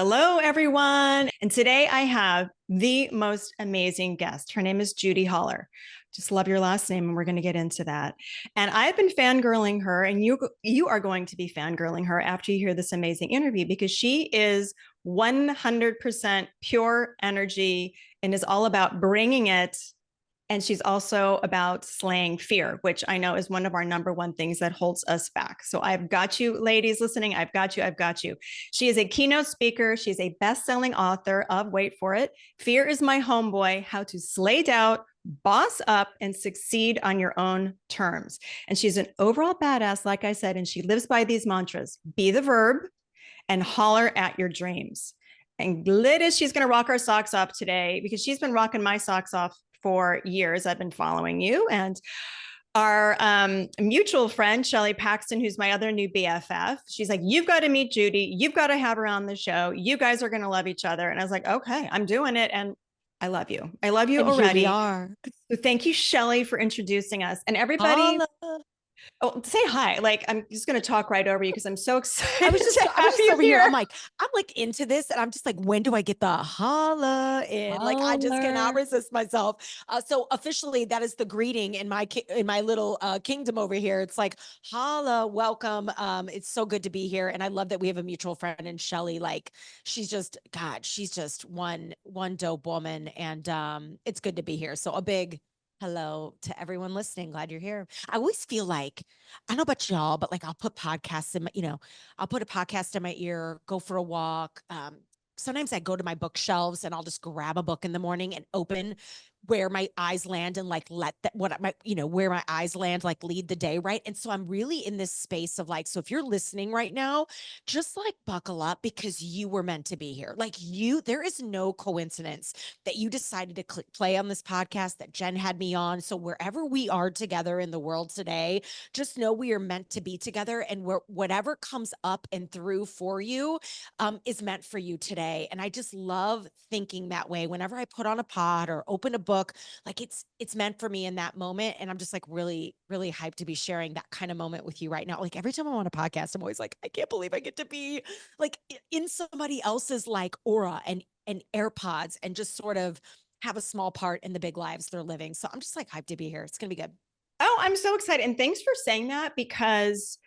Hello, everyone. And today I have the most amazing guest. Her name is Judi Holler. Just love your last name, and we're going to get into that. And I've been fangirling her, and you are going to be fangirling her after you hear this amazing interview because she is 100% pure energy and is all about bringing it. And she's also about slaying fear, which I know is one of our number one things that holds us back. So I've got you, ladies listening. I've got you. I've got you. She is a keynote speaker. She's a best-selling author of, wait for it, Fear is My Homeboy, How to Slay Doubt, Boss Up, and Succeed on Your Own Terms. And she's an overall badass, like I said, and she lives by these mantras: be the verb and holler at your dreams. And Liz, she's going to rock our socks off today because she's been rocking my socks off for years. I've been following you, and our mutual friend Shelly Paxton, who's my other new BFF, she's like, you've got to meet Judi, you've got to have her on the show, you guys are going to love each other. And I was like, okay, I'm doing it. And I love you and already. Here we are. So thank you, Shelly, for introducing us. And everybody, Holla. oh, say hi. Like, I'm just going to talk right over you because I'm so excited. I was just over here. I'm like into this, and I'm just like, when do I get the holla in? Like, I just cannot resist myself. So officially, that is the greeting in my little kingdom over here. It's like, holla, welcome. It's so good to be here, and I love that we have a mutual friend in Shelly. Like, she's just one dope woman, and it's good to be here. So a big hello to everyone listening. Glad you're here. I always feel like, I don't know about y'all, but like I'll put podcasts in my, I'll put a podcast in my ear, go for a walk. Sometimes I go to my bookshelves and I'll just grab a book in the morning and open where my eyes land and like let that where my eyes land, like lead the day, right? And so I'm really in this space of like, so if you're listening right now, just like buckle up because you were meant to be here. Like there is no coincidence that you decided to click play on this podcast, that Jen had me on. So wherever we are together in the world today, just know we are meant to be together, and whatever comes up and through for you is meant for you today. And I just love thinking that way whenever I put on a pod or open a book. Like it's meant for me in that moment, and I'm just like really hyped to be sharing that kind of moment with you right now. Like every time I'm on a podcast, I'm always like, I can't believe I get to be like in somebody else's like aura and AirPods, and just sort of have a small part in the big lives they're living. So I'm just like hyped to be here. It's gonna be good. Oh, I'm so excited. And thanks for saying that because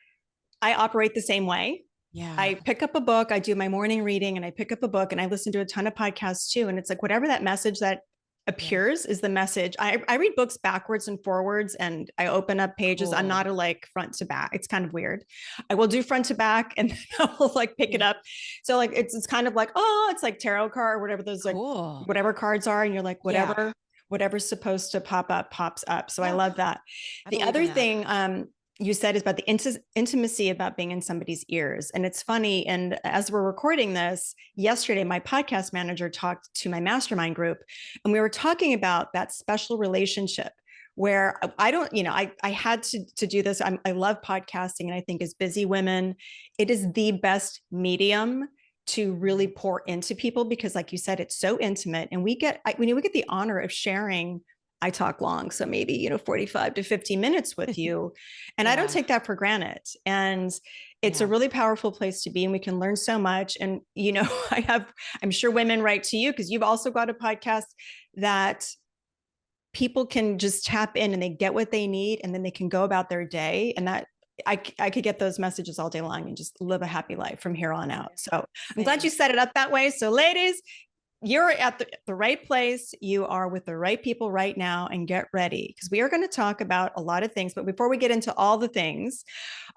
I operate the same way. Yeah. I pick up a book, I do my morning reading, and I pick up a book and I listen to a ton of podcasts too. And it's like whatever that message that appears is the message. I read books backwards and forwards, and I open up pages. Cool. I'm not a like front to back. It's kind of weird. I will do front to back and I will like pick it up. So like it's kind of like, oh, it's like tarot card or whatever those like whatever cards are. And you're like, whatever's supposed to pop up pops up. So I love that. The other thing you said is about the intimacy about being in somebody's ears. And it's funny. And as we're recording this, yesterday, my podcast manager talked to my mastermind group, and we were talking about that special relationship where I had to do this. I love podcasting. And I think as busy women, it is the best medium to really pour into people because like you said, it's so intimate. And we get the honor of sharing. I talk long, so maybe 45 to 50 minutes with you, and I don't take that for granted. And it's a really powerful place to be, and we can learn so much. And I'm sure women write to you because you've also got a podcast that people can just tap in and they get what they need, and then they can go about their day. And that I could get those messages all day long and just live a happy life from here on out. So I'm glad you set it up that way. So ladies, you're at the right place. You are with the right people right now, and get ready because we are going to talk about a lot of things. But before we get into all the things,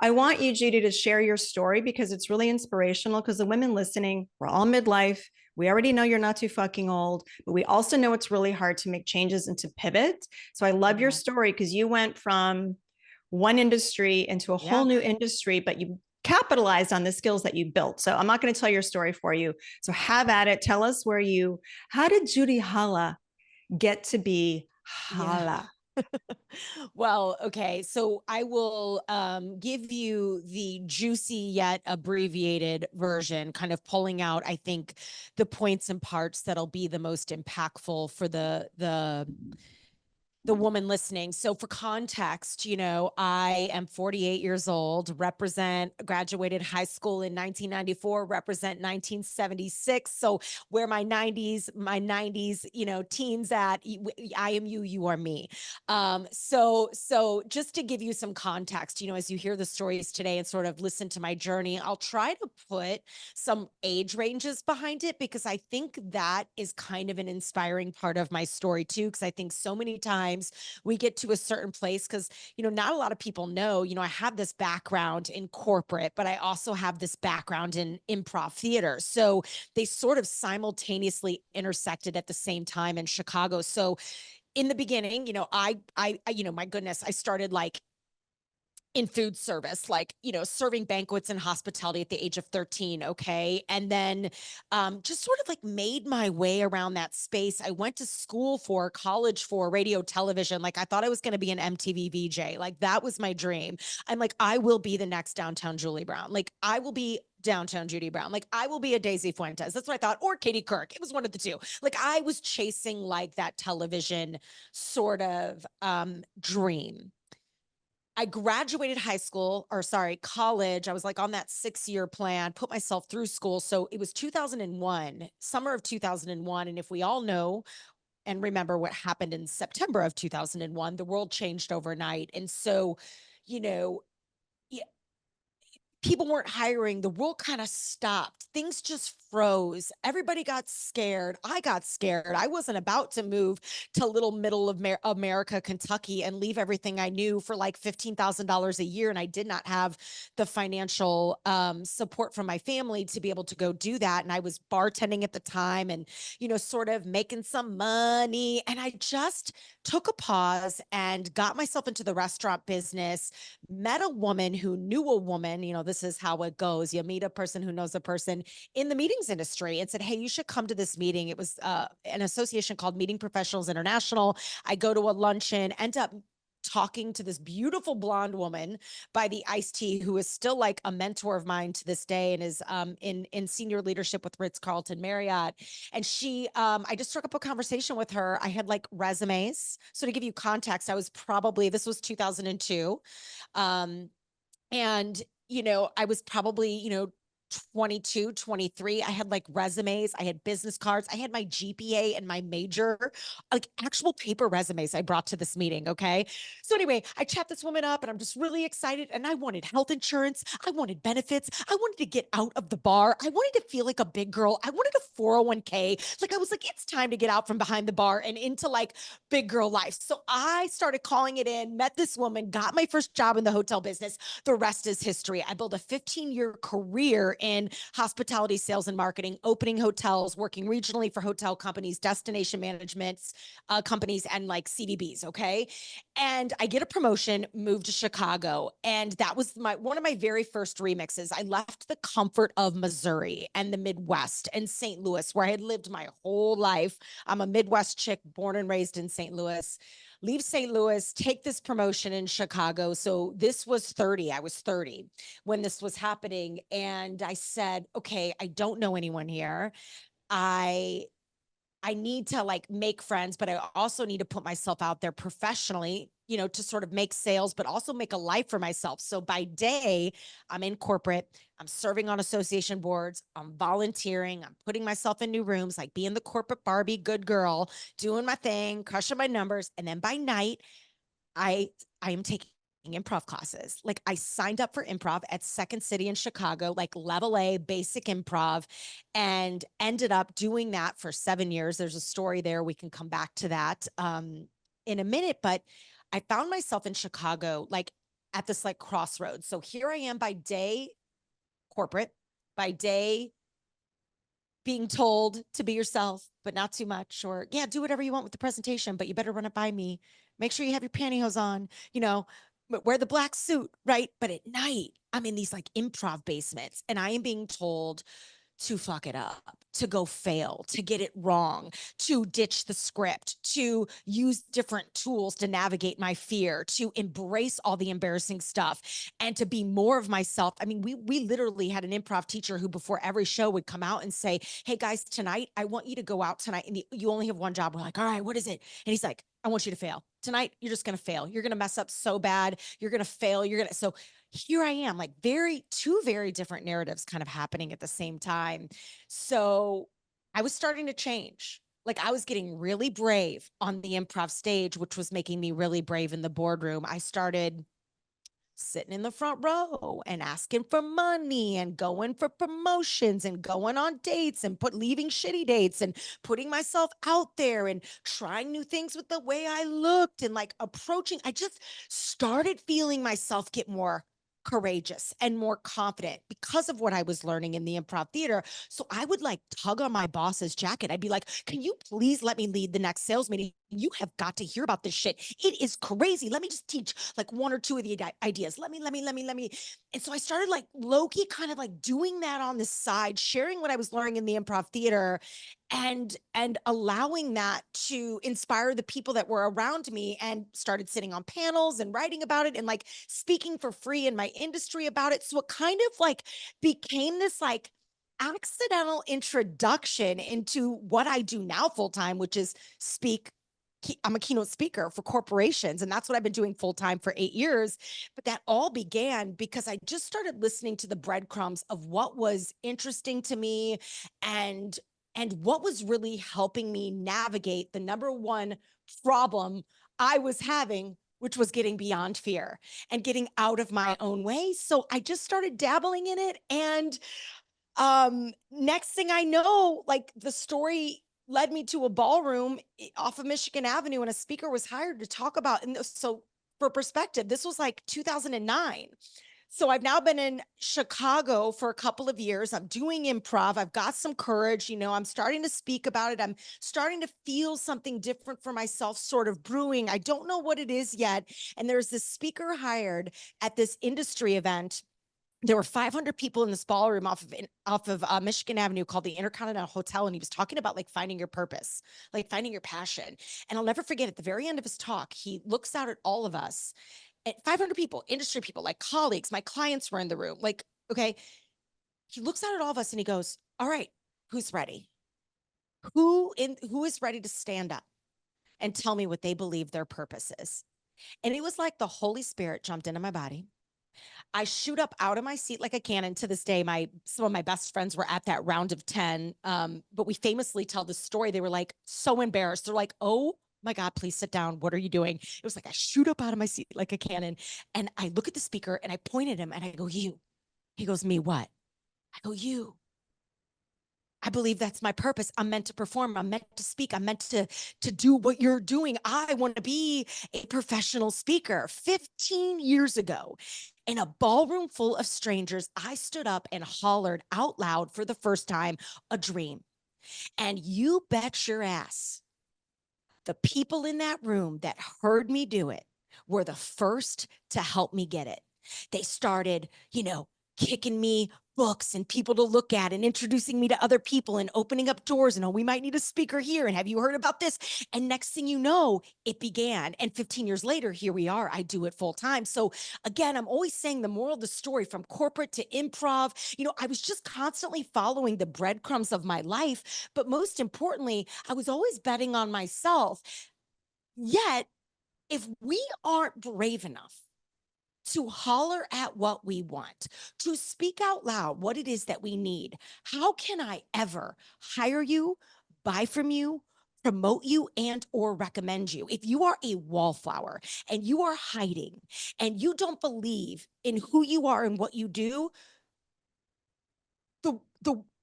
I want you, Judi, to share your story because it's really inspirational. Because the women listening, we're all midlife. We already know you're not too fucking old, but we also know it's really hard to make changes and to pivot. So I love your story because you went from one industry into a whole new industry, but you capitalized on the skills that you built. So I'm not going to tell your story for you. So have at it. Tell us how did Judi Holler get to be Holla? Well, okay. So I will give you the juicy yet abbreviated version, kind of pulling out, I think, the points and parts that'll be the most impactful for the the woman listening. So for context, I am 48 years old, graduated high school in 1994, represent 1976. So where my 90s, teens at, I am you, you are me. So just to give you some context, as you hear the stories today and sort of listen to my journey, I'll try to put some age ranges behind it, because I think that is kind of an inspiring part of my story too. Because I think so many times we get to a certain place, because, not a lot of people know, I have this background in corporate, but I also have this background in improv theater. So they sort of simultaneously intersected at the same time in Chicago. So in the beginning, my goodness, I started like in food service, like, serving banquets and hospitality at the age of 13. Okay. And then just sort of like made my way around that space. I went to college for radio, television. Like I thought I was going to be an MTV VJ. Like that was my dream. I'm like, I will be the next downtown Julie Brown. Like I will be downtown Judi Brown. Like I will be a Daisy Fuentes. That's what I thought. Or Katie Couric. It was one of the two. Like I was chasing like that television sort of dream. I graduated college. I was like on that 6-year plan, put myself through school. So it was 2001, summer of 2001. And if we all know and remember what happened in September of 2001, the world changed overnight. And so, you know, people weren't hiring. The world kind of stopped. Things just froze. Everybody got scared. I got scared. I wasn't about to move to little middle of America, Kentucky, and leave everything I knew for like $15,000 a year. And I did not have the financial support from my family to be able to go do that. And I was bartending at the time and, sort of making some money. And I just took a pause and got myself into the restaurant business, met a woman who knew a woman. This is how it goes. You meet a person who knows a person in the meetings industry, and said, hey, you should come to this meeting. It was an association called Meeting Professionals International. I go to a luncheon, end up talking to this beautiful blonde woman by the iced tea, who is still like a mentor of mine to this day and is in senior leadership with Ritz-Carlton Marriott. And I just struck up a conversation with her. I had like resumes. So to give you context, this was 2002. And, I was probably, 22, 23. I had like resumes. I had business cards. I had my GPA and my major, like actual paper resumes I brought to this meeting. Okay. So anyway, I chat this woman up and I'm just really excited. And I wanted health insurance. I wanted benefits. I wanted to get out of the bar. I wanted to feel like a big girl. I wanted a 401k. Like I was like, it's time to get out from behind the bar and into like big girl life. So I started calling it in, met this woman, got my first job in the hotel business. The rest is history. I built a 15-year career in hospitality sales and marketing, opening hotels, working regionally for hotel companies, destination managements, companies, and like CDBs. Okay. And I get a promotion, move to Chicago. And that was one of my very first remixes. I left the comfort of Missouri and the Midwest and St. Louis, where I had lived my whole life. I'm a Midwest chick, born and raised in St. Louis. Leave St. Louis, take this promotion in Chicago. So this was 30. I was 30 when this was happening. And I said, okay, I don't know anyone here. I need to like make friends, but I also need to put myself out there professionally, to sort of make sales, but also make a life for myself. So by day, I'm in corporate, I'm serving on association boards, I'm volunteering, I'm putting myself in new rooms, like being the corporate Barbie good girl, doing my thing, crushing my numbers. And then by night, I am taking improv classes. Like I signed up for improv at Second City in Chicago, like level A basic improv, and ended up doing that for 7 years. There's a story there. We can come back to that in a minute, but I found myself in Chicago, like at this like crossroads. So here I am by day corporate, by day being told to be yourself, but not too much, or yeah, do whatever you want with the presentation, but you better run it by me. Make sure you have your pantyhose on, wear the black suit, right? But at night, I'm in these like improv basements and I am being told to fuck it up, to go fail, to get it wrong, to ditch the script, to use different tools to navigate my fear, to embrace all the embarrassing stuff, and to be more of myself. I mean, we literally had an improv teacher who before every show would come out and say, hey guys, tonight, I want you to go out tonight and you only have one job. We're like, all right, what is it? And he's like, I want you to fail. Tonight, you're just going to fail. You're going to mess up so bad. You're going to fail. So here I am, like two very different narratives kind of happening at the same time. So I was starting to change. Like I was getting really brave on the improv stage, which was making me really brave in the boardroom. I started sitting in the front row and asking for money and going for promotions and going on dates and leaving shitty dates and putting myself out there and trying new things with the way I looked and like approaching. I just started feeling myself get more courageous and more confident because of what I was learning in the improv theater. So I would like tug on my boss's jacket. I'd be like, can you please let me lead the next sales meeting? You have got to hear about this shit. It is crazy. Let me just teach like one or two of the ideas. Let me. And so I started like low-key kind of like doing that on the side, sharing what I was learning in the improv theater and allowing that to inspire the people that were around me, and started sitting on panels and writing about it and like speaking for free in my industry about it. So it kind of like became this like accidental introduction into what I do now full time, which is speak. I'm a keynote speaker for corporations, and that's what I've been doing full time for 8 years. But that all began because I just started listening to the breadcrumbs of what was interesting to me and what was really helping me navigate the number one problem I was having, which was getting beyond fear and getting out of my own way. So I just started dabbling in it. And next thing I know, like the story led me to a ballroom off of Michigan Avenue, and a speaker was hired to talk about. And so for perspective, this was like 2009. So I've now been in Chicago for a couple of years. I'm doing improv. I've got some courage. I'm starting to speak about it. I'm starting to feel something different for myself, sort of brewing. I don't know what it is yet. And there's this speaker hired at this industry event. There were 500 people in this ballroom off of Michigan Avenue called the Intercontinental Hotel. And he was talking about like finding your purpose, like finding your passion. And I'll never forget, at the very end of his talk, he looks out at all of us, at 500 people, industry people, like colleagues, my clients were in the room. Like, okay. He looks out at all of us and he goes, all right, who's ready? Who is ready to stand up and tell me what they believe their purpose is? And it was like the Holy Spirit jumped into my body. I shoot up out of my seat like a cannon. To this day, some of my best friends were at that round of 10. But we famously tell the story. They were like so embarrassed. They're like, oh my God, please sit down. What are you doing? It was like I shoot up out of my seat like a cannon. And I look at the speaker and I point at him and I go, you. He goes, me what? I go, you. I believe that's my purpose. I'm meant to perform. I'm meant to speak. I'm meant to do what you're doing. I want to be a professional speaker. 15 years ago, in a ballroom full of strangers, I stood up and hollered out loud for the first time, a dream. And you bet your ass, the people in that room that heard me do it were the first to help me get it. They started, kicking me books and people to look at and introducing me to other people and opening up doors and, oh, we might need a speaker here. And have you heard about this? And next thing you know, it began. And 15 years later, here we are. I do it full time. So again, I'm always saying the moral of the story, from corporate to improv, I was just constantly following the breadcrumbs of my life. But most importantly, I was always betting on myself. Yet, if we aren't brave enough to holler at what we want, to speak out loud what it is that we need, how can I ever hire you, buy from you, promote you, and or recommend you? If you are a wallflower and you are hiding and you don't believe in who you are and what you do,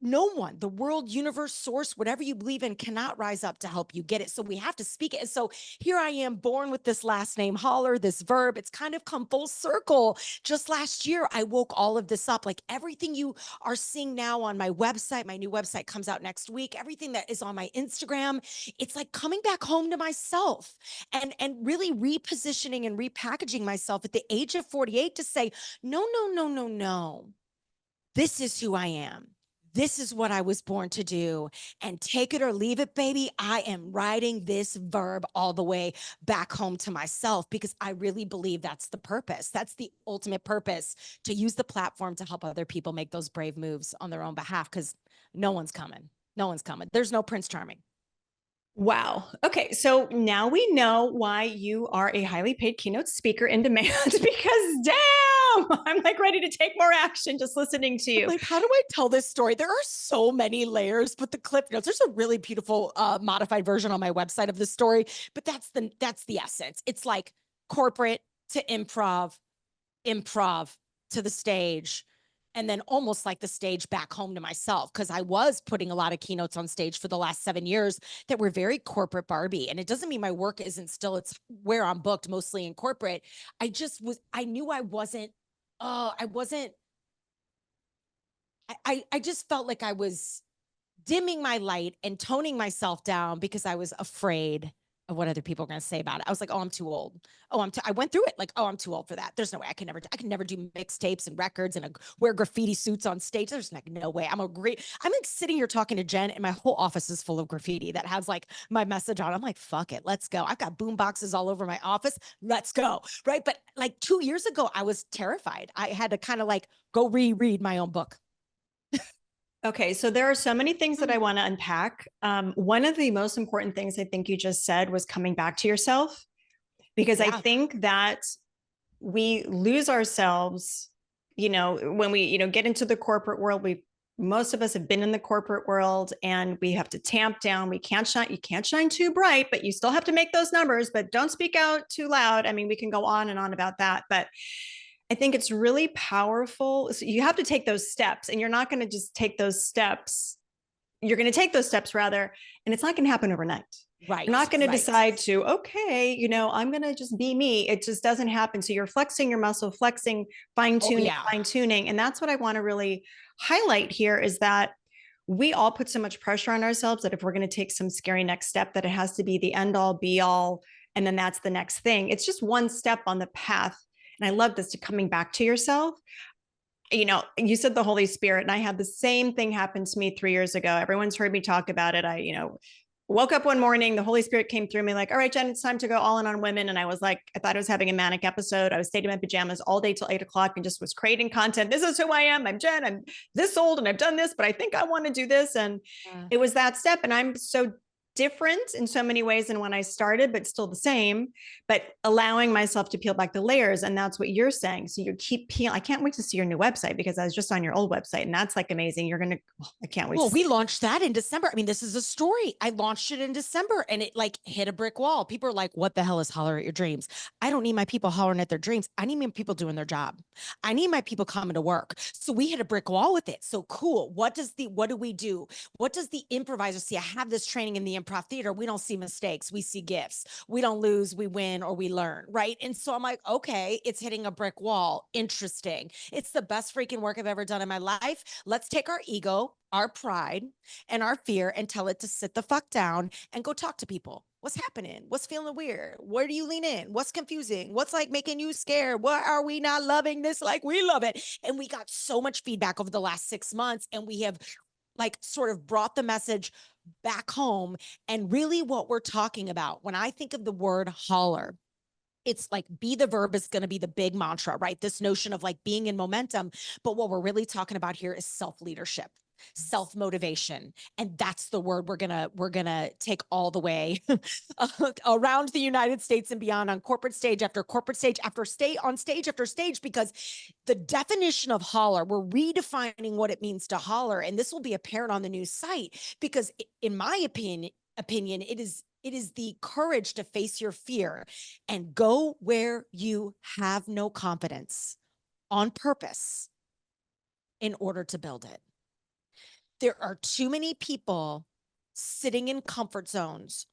no one, the world, universe, source, whatever you believe in, cannot rise up to help you get it. So we have to speak it. And so here I am, born with this last name, Holler, this verb. It's kind of come full circle. Just last year, I woke all of this up. Like everything you are seeing now on my website, my new website comes out next week. Everything that is on my Instagram, it's like coming back home to myself and really repositioning and repackaging myself at the age of 48 to say, no. This is who I am. this is what I was born to do, and take it or leave it, baby. I am riding this verb all the way back home to myself, because I really believe that's the purpose. That's the ultimate purpose, to use the platform to help other people make those brave moves on their own behalf, because no one's coming. No one's coming. There's no Prince Charming. Wow. Okay. So now we know why you are a highly paid keynote speaker in demand because damn, I'm like ready to take more action just listening to you. Like, how do I tell this story? There are so many layers, but the clip notes, there's a really beautiful modified version on my website of this story, but that's the essence. It's like corporate to improv, improv to the stage, and then almost like the stage back home to myself, because I was putting a lot of keynotes on stage for the last 7 years that were very corporate Barbie. And it doesn't mean my work isn't still, it's where I'm booked mostly in corporate. I knew I wasn't, I just felt like I was dimming my light and toning myself down because I was afraid of what other people are going to say about it. I was like, oh, I'm too old. Oh, I went through it. Like, oh, I'm too old for that. There's no way I can never do mixtapes and records and wear graffiti suits on stage. There's like no way. I'm like sitting here talking to Jen and my whole office is full of graffiti that has like my message on. I'm like, fuck it. Let's go. I've got boom boxes all over my office. Let's go. Right. But like 2 years ago, I was terrified. I had to kind of like go reread my own book. Okay, so there are so many things that I want to unpack. One of the most important things I think you just said was coming back to yourself, because I think that we lose ourselves, when we, get into the corporate world. Most of us have been in the corporate world and we have to tamp down. You can't shine too bright, but you still have to make those numbers, but don't speak out too loud. I mean, we can go on and on about that, but I think it's really powerful. So you have to take those steps, and you're not going to just take those steps. You're going to take those steps rather, and it's not going to happen overnight. Right. You're not going to decide to, okay, I'm going to just be me. It just doesn't happen. So you're flexing your muscle, flexing, fine tuning. And that's what I want to really highlight here, is that we all put so much pressure on ourselves that if we're going to take some scary next step, that it has to be the end all be all. And then that's the next thing. It's just one step on the path. And I love this, to coming back to yourself. You said the Holy Spirit, and I had the same thing happen to me 3 years ago. Everyone's heard me talk about it. I woke up one morning, the Holy Spirit came through me like, all right, Jen, it's time to go all in on women. And I was like, I thought I was having a manic episode. I was stayed in my pajamas all day till 8 o'clock and just was creating content. This is who I am. I'm Jen. I'm this old and I've done this, but I think I want to do this. And it was that step. And I'm so different in so many ways than when I started, but still the same, but allowing myself to peel back the layers. And that's what you're saying. So you keep peeling. I can't wait to see your new website, because I was just on your old website and that's like amazing. I can't wait. Well, we launched that in December. I mean, this is a story. I launched it in December and it like hit a brick wall. People are like, what the hell is holler at your dreams? I don't need my people hollering at their dreams. I need my people doing their job. I need my people coming to work. So we hit a brick wall with it. So cool. What do we do? What does the improviser see? I have this training in the improv theater. We don't see mistakes. We see gifts. We don't lose, we win, or we learn. Right. And so I'm like, okay, it's hitting a brick wall. Interesting. It's the best freaking work I've ever done in my life. Let's take our ego, our pride, and our fear and tell it to sit the fuck down and go talk to people. What's happening? What's feeling weird? Where do you lean in? What's confusing? What's like making you scared? What are we not loving this like we love it? And we got so much feedback over the last 6 months, and we have like sort of brought the message back home. And really what we're talking about, when I think of the word holler, it's like be the verb is going to be the big mantra, right? This notion of like being in momentum. But what we're really talking about here is self-leadership, self-motivation. And that's the word we're going to take all the way around the United States and beyond, on corporate stage after corporate stage after stage after stage, because the definition of holler, we're redefining what it means to holler. And this will be apparent on the new site, because in my opinion, it is the courage to face your fear and go where you have no confidence on purpose in order to build it. There are too many people sitting in comfort zones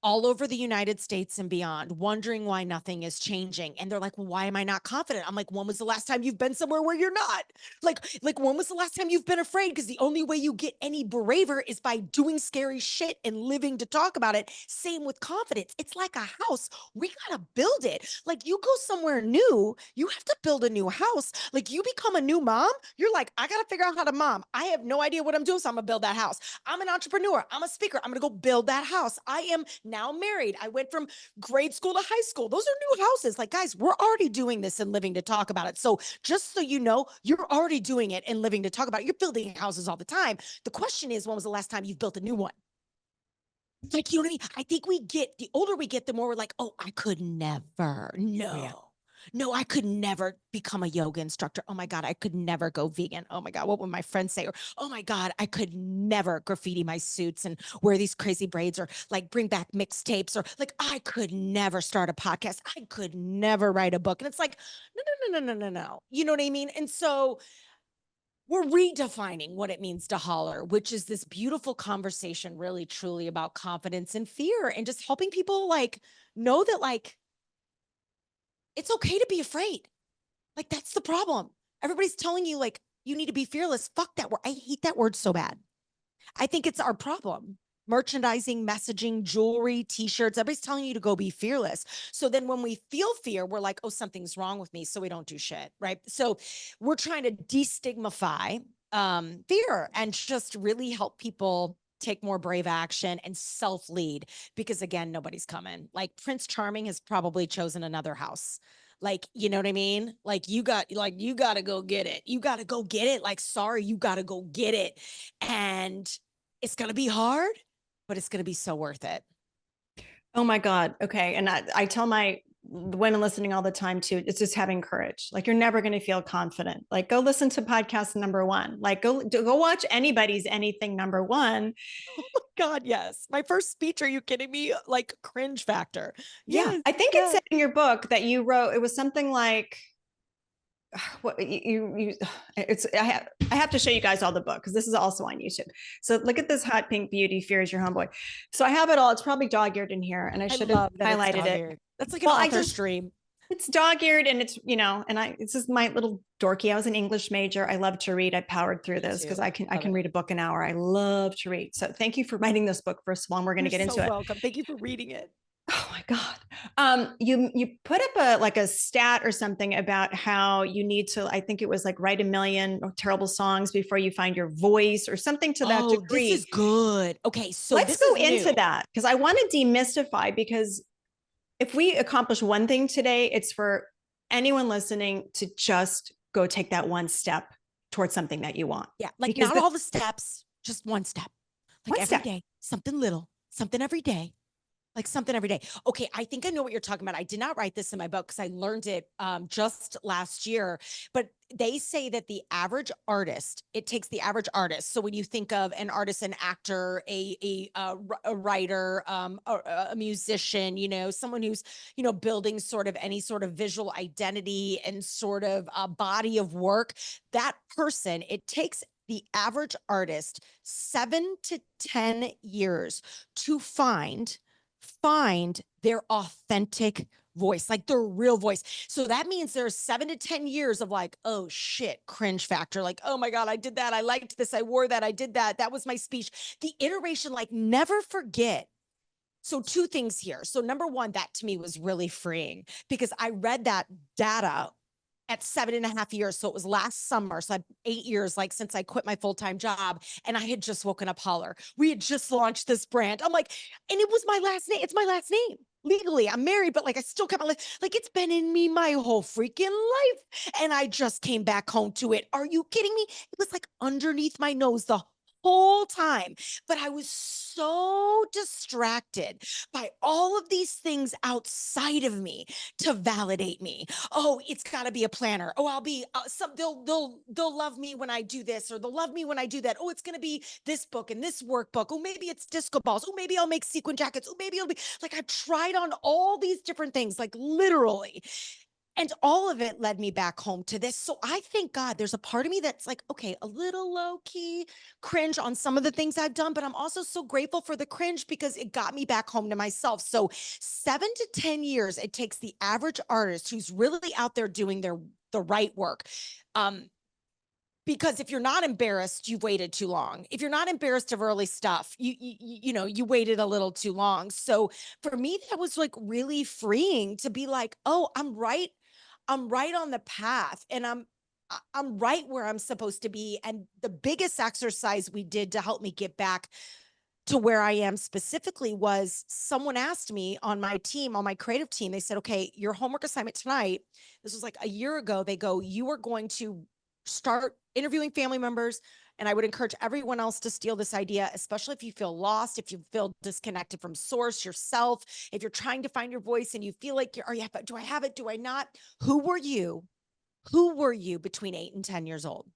all over the United States and beyond, wondering why nothing is changing. And they're like, well, why am I not confident? I'm like, when was the last time you've been somewhere where you're not? Like when was the last time you've been afraid? Because the only way you get any braver is by doing scary shit and living to talk about it. Same with confidence. It's like a house. We got to build it. Like you go somewhere new, you have to build a new house. Like you become a new mom, you're like, I got to figure out how to mom. I have no idea what I'm doing, so I'm gonna build that house. I'm an entrepreneur. I'm a speaker. I'm gonna go build that house. I am now married. I went from grade school to high school. Those are new houses. Like, guys, we're already doing this and living to talk about it. So just so you know, you're already doing it and living to talk about it. You're building houses all the time. The question is, when was the last time you've built a new one? Like, you know what I mean? I think the older we get, the more we're like, oh, I could never. No. Yeah. No, I could never become a yoga instructor. Oh my God, I could never go vegan. Oh my God, what would my friends say? Or, oh my God, I could never graffiti my suits and wear these crazy braids or like bring back mixtapes or like, I could never start a podcast. I could never write a book. And it's like, no. You know what I mean? And so we're redefining what it means to holler, which is this beautiful conversation, really, truly about confidence and fear and just helping people like know that like, it's okay to be afraid. Like, that's the problem. Everybody's telling you like, you need to be fearless. Fuck that word. I hate that word so bad. I think it's our problem. Merchandising, messaging, jewelry, t-shirts, everybody's telling you to go be fearless. So then when we feel fear, we're like, oh, something's wrong with me. So we don't do shit, right? So we're trying to destigmify fear and just really help people take more brave action and self-lead because again, nobody's coming. Like Prince Charming has probably chosen another house. Like, you know what I mean? Like you got to go get it. You got to go get it. Like, sorry, you got to go get it. And it's going to be hard, but it's going to be so worth it. Oh my God. Okay. And I tell my women listening all the time too, it's just having courage. Like you're never going to feel confident. Like go listen to podcast number one. Like go watch anybody's anything number one. God, yes. My first speech, are you kidding me? Like cringe factor. Yeah. Yes. I think it said in your book that you wrote, it was something like, what it's I have to show you guys all the book because this is also on YouTube. So look at this hot pink beauty, Fear is Your Homeboy. So I have it all. It's probably dog-eared in here, and I should have highlighted it. That's like an author stream. It's dog-eared and it's, it's just my little dorky. I was an English major. I love to read. I powered through this because I can read a book an hour. I love to read. So thank you for writing this book, first of all, and we're going to get into it. Welcome. Thank you for reading it. Oh my God. You put up a stat or something about how you need to, I think it was like write 1 million terrible songs before you find your voice or something to that degree. This is good. Okay. So let's go into that because I want to demystify, because if we accomplish one thing today, it's for anyone listening to just go take that one step towards something that you want. Yeah. Like not all the steps, just one step. Like every day, something little, something every day. Like something every day. Okay, I think I know what you're talking about. I did not write this in my book because I learned it just last year. But they say that the average artist, it takes the average artist. So when you think of an artist, an actor, a writer, a musician, someone who's, building sort of any sort of visual identity and sort of a body of work, that person, it takes the average artist 7 to 10 years to find their authentic voice, like their real voice. So that means there's 7 to 10 years of like, oh shit, cringe factor. Like, oh my God, I did that. I liked this. I wore that. I did that. That was my speech. The iteration, like never forget. So 2 things here. So number 1, that to me was really freeing because I read that data at 7.5 years. So it was last summer. So 8 years, like since I quit my full-time job and I had just woken up Holler. We had just launched this brand. I'm like, and it was my last name. It's my last name. Legally, I'm married, but like I still kept my life. Like it's been in me my whole freaking life. And I just came back home to it. Are you kidding me? It was like underneath my nose the whole time, but I was so distracted by all of these things outside of me to validate me. Oh, it's got to be a planner. Oh, I'll be they'll love me when I do this, or they'll love me when I do that. Oh, it's going to be this book and this workbook. Oh, maybe it's disco balls. Oh, maybe I'll make sequin jackets. Oh, maybe it'll be like I tried on all these different things, like literally. And all of it led me back home to this. So I thank God there's a part of me that's like, okay, a little low key cringe on some of the things I've done, but I'm also so grateful for the cringe because it got me back home to myself. So 7 to 10 years it takes the average artist who's really out there doing the right work. Because if you're not embarrassed, you've waited too long. If you're not embarrassed of early stuff, you waited a little too long. So for me, that was like really freeing to be like, oh, I'm right on the path, and I'm right where I'm supposed to be. And the biggest exercise we did to help me get back to where I am specifically was someone asked me on my team, on my creative team, they said, okay, your homework assignment tonight, this was like a year ago, they go, you are going to start interviewing family members. And I would encourage everyone else to steal this idea, especially if you feel lost, if you feel disconnected from source yourself, if you're trying to find your voice and you feel like, do I have it? Do I not? Who were you? Who were you between 8 and 10 years old?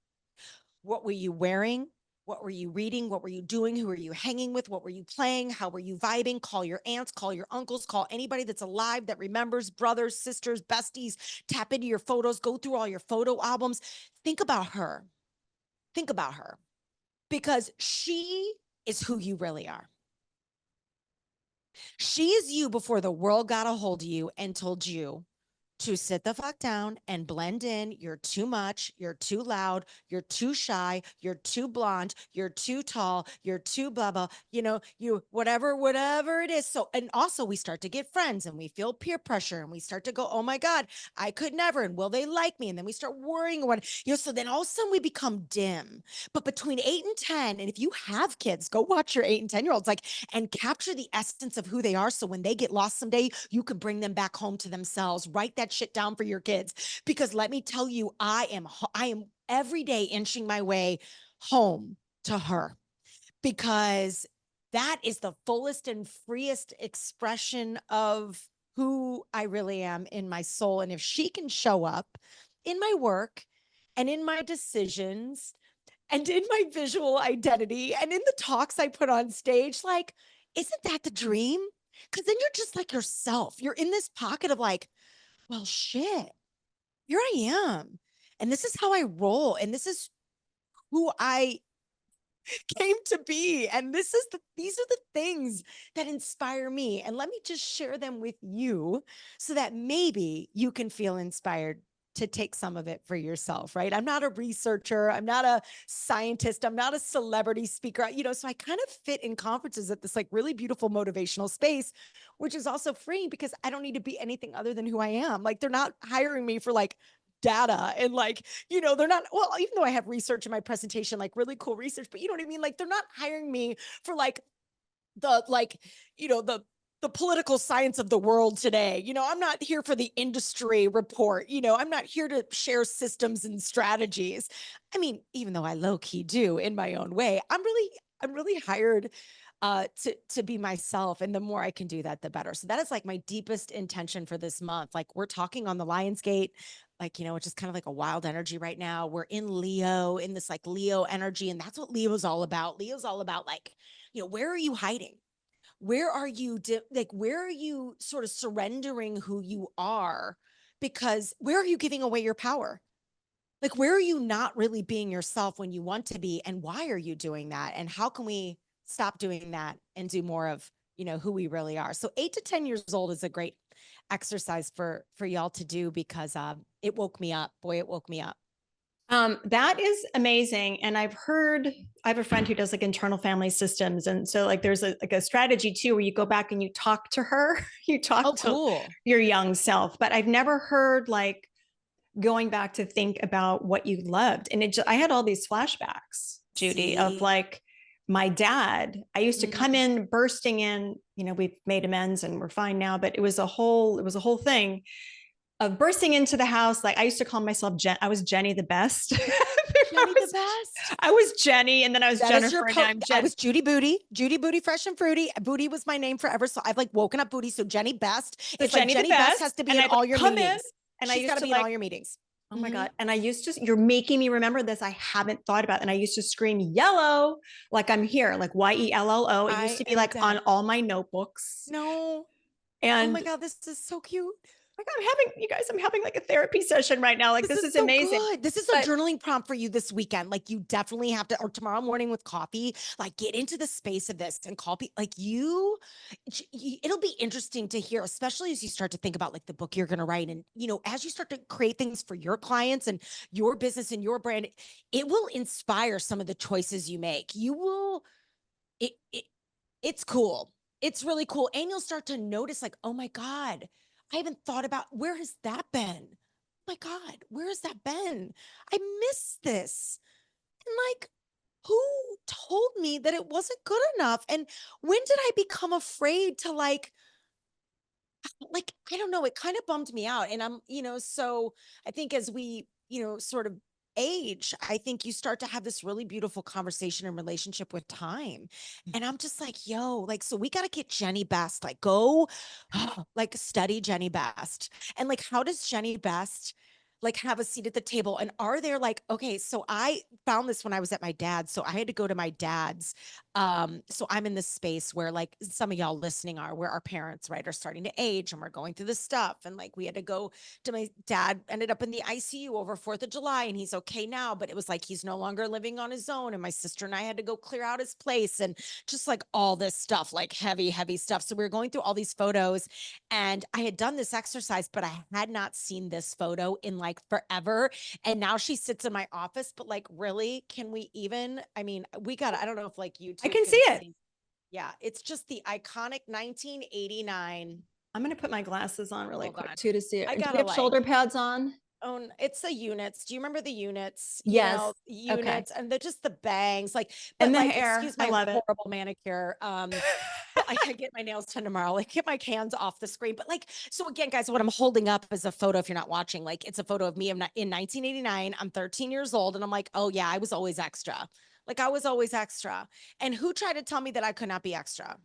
What were you wearing? What were you reading? What were you doing? Who were you hanging with? What were you playing? How were you vibing? Call your aunts, call your uncles, call anybody that's alive that remembers, brothers, sisters, besties. Tap into your photos, go through all your photo albums. Think about her. Think about her, because she is who you really are. She is you before the world got a hold of you and told you to sit the fuck down and blend in. You're too much. You're too loud. You're too shy. You're too blonde. You're too tall. You're too blah, blah, you, whatever it is. So, and also we start to get friends and we feel peer pressure and we start to go, oh my God, I could never. And will they like me? And then we start worrying what, so then all of a sudden we become dim. But between 8 and 10, and if you have kids, go watch your 8 and 10-year-olds, like, and capture the essence of who they are. So when they get lost someday, you can bring them back home to themselves. Write that shit down for your kids, because let me tell you, I am every day inching my way home to her, because that is the fullest and freest expression of who I really am in my soul. And if she can show up in my work and in my decisions and in my visual identity and in the talks I put on stage, like, isn't that the dream? Because then you're just like yourself. You're in this pocket of like, well, shit, here I am. And this is how I roll. And this is who I came to be. And these are the things that inspire me. And let me just share them with you so that maybe you can feel inspired to take some of it for yourself, right? I'm not a researcher. I'm not a scientist. I'm not a celebrity speaker, so I kind of fit in conferences at this like really beautiful motivational space, which is also freeing because I don't need to be anything other than who I am. Like, they're not hiring me for like data and like, they're not, well, even though I have research in my presentation, like really cool research, but you know what I mean? Like, they're not hiring me for like the political science of the world today. I'm not here for the industry report. I'm not here to share systems and strategies. I mean, even though I low key do in my own way, I'm really hired to be myself. And the more I can do that, the better. So that is like my deepest intention for this month. Like, we're talking on the Lionsgate, like, which is kind of like a wild energy right now. We're in Leo, in this like Leo energy. And that's what Leo's all about. Leo's all about like, where are you hiding? Where are you, where are you sort of surrendering who you are? Because where are you giving away your power? Like, where are you not really being yourself when you want to be? And why are you doing that? And how can we stop doing that and do more of, who we really are? So 8 to 10 years old is a great exercise for y'all to do, because it woke me up. Boy, it woke me up. That is amazing. And I have a friend who does like internal family systems. And so like, there's a strategy too, where you go back and you talk to her, you talk to your young self, but I've never heard like going back to think about what you loved. And I had all these flashbacks, Judi, of like my dad. I used to come in bursting in, we've made amends and we're fine now, but it was a whole thing of bursting into the house. Like, I used to call myself I was Jenny the best. Jenny the best. I was Jenny, and then I was Jennifer. I was Judi Booty. Judi Booty, fresh and fruity. Booty was my name forever. So I've like woken up Booty. So Jenny Best. So it's Jenny, like Jenny Best has to be in all your meetings. And she's got to be in all your meetings. Oh my God. And I used to, you're making me remember this. I haven't thought about it. And I used to scream yellow, like I'm here, like YELLO. It used to be like on all my notebooks. No. And oh my God, this is so cute. I'm having like a therapy session right now. Like, this is so amazing. good. This is a journaling prompt for you this weekend. Like, you definitely have to, or tomorrow morning with coffee, like get into the space of this and copy, like it'll be interesting to hear, especially as you start to think about like the book you're going to write. And, as you start to create things for your clients and your business and your brand, it will inspire some of the choices you make. You will, it's cool. It's really cool. And you'll start to notice like, oh my God, I haven't thought about, where has that been? Oh my God, where has that been? I miss this. And like, who told me that it wasn't good enough? And when did I become afraid to I don't know, it kind of bummed me out. And so I think as we, sort of age, I think you start to have this really beautiful conversation and relationship with time. And I'm just like, yo, like, so we got to get Jenny Best, like go like study Jenny Best. And like, how does Jenny Best like have a seat at the table? And are there like, okay, so I found this when I was at my dad's. So I had to go to my dad's. So I'm in this space where like some of y'all listening are, where our parents, right, are starting to age and we're going through this stuff. And like, we had to go to, my dad ended up in the ICU over 4th of July and he's okay now, but it was like, he's no longer living on his own. And my sister and I had to go clear out his place and just like all this stuff, like heavy, heavy stuff. So we were going through all these photos and I had done this exercise, but I had not seen this photo in like forever. And now she sits in my office, but like, really, can we even, I mean, I don't know if like you two I can see it. Yeah, it's just the iconic 1989. I'm going to put my glasses on really Hold quick on. too to see it. I Do gotta we have like, shoulder pads on? oh, it's the units. Do you remember the units? Yes. Okay. Units, and they're just the bangs, like, And but the like, hair. excuse I my love it. horrible manicure. Well, I can get my nails done tomorrow, like get my hands off the screen. But like, so again, guys, what I'm holding up is a photo. If you're not watching, like it's a photo of me in 1989. I'm 13 years old. And I'm like, oh yeah, I was always extra. Like I was always extra. And who tried to tell me that I could not be extra?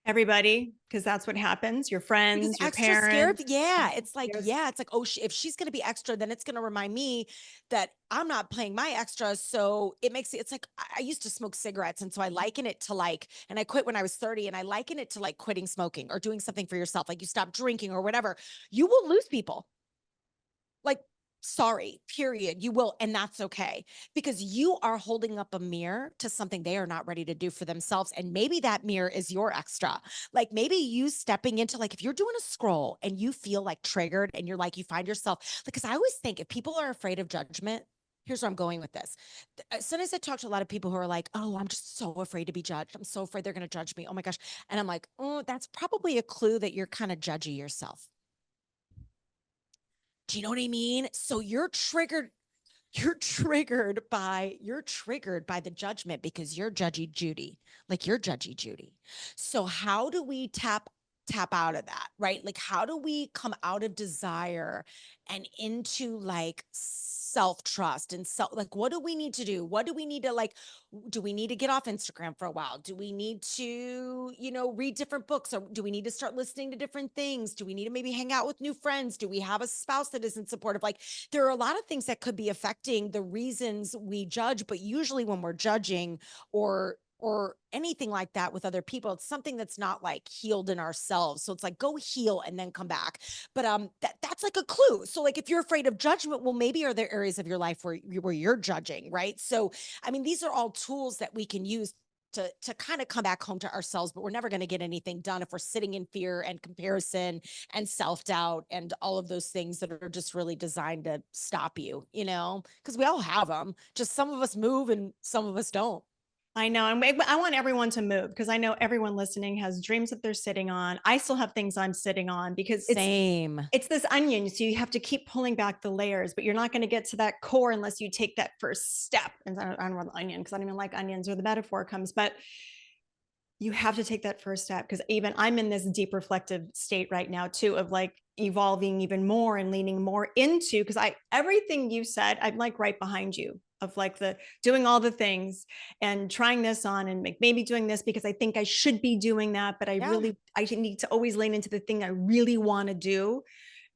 Everybody, because that's what happens. Your Because friends, your extra scared. parents. Yeah. It's like, There's yeah, it's like, oh, if she's going to be extra, then it's going to remind me that I'm not playing my extra. So it makes it's like, I used to smoke cigarettes. And so I liken it to like, and I quit when I was 30 and I liken it to like quitting smoking or doing something for yourself. Like you stop drinking or whatever, you will lose people. Like, sorry, period. You will. And that's okay because you are holding up a mirror to something they are not ready to do for themselves. And maybe that mirror is your extra. Like maybe you stepping into, like, if you're doing a scroll and you feel like triggered and you're like, you find yourself, because I always think if people are afraid of judgment, here's where I'm going with this. As soon as I talk to a lot of people who are like, oh, I'm just so afraid to be judged. I'm so afraid they're going to judge me. Oh my gosh. And I'm like, oh, that's probably a clue that you're kind of judgy yourself. Do you know what I mean? So you're triggered by the judgment because you're judgy Judi. Like you're judgy Judi. So how do we tap out of that, right? Like how do we come out of desire and into like self-trust and self, like what do we need to do? What do we need to like, do we need to get off Instagram for a while? Do we need to, read different books, or do we need to start listening to different things? Do we need to maybe hang out with new friends? Do we have a spouse that isn't supportive? Like there are a lot of things that could be affecting the reasons we judge, but usually when we're judging or anything like that with other people, it's something that's not like healed in ourselves. So it's like, go heal and then come back. But that's like a clue. So like, if you're afraid of judgment, well, maybe are there areas of your life where you're judging, right? So, I mean, these are all tools that we can use to kind of come back home to ourselves, but we're never going to get anything done if we're sitting in fear and comparison and self-doubt and all of those things that are just really designed to stop you, because we all have them. Just some of us move and some of us don't. I know. And I want everyone to move because I know everyone listening has dreams that they're sitting on. I still have things I'm sitting on because Same. it's this onion. So you have to keep pulling back the layers, but you're not going to get to that core unless you take that first step. And I don't want the onion because I don't even like onions or the metaphor comes, but you have to take that first step because even I'm in this deep reflective state right now too, of like evolving even more and leaning more into, because everything you said, I'm like right behind you, of like the doing all the things and trying this on and maybe doing this because I think I should be doing that, but I need to always lean into the thing I really want to do.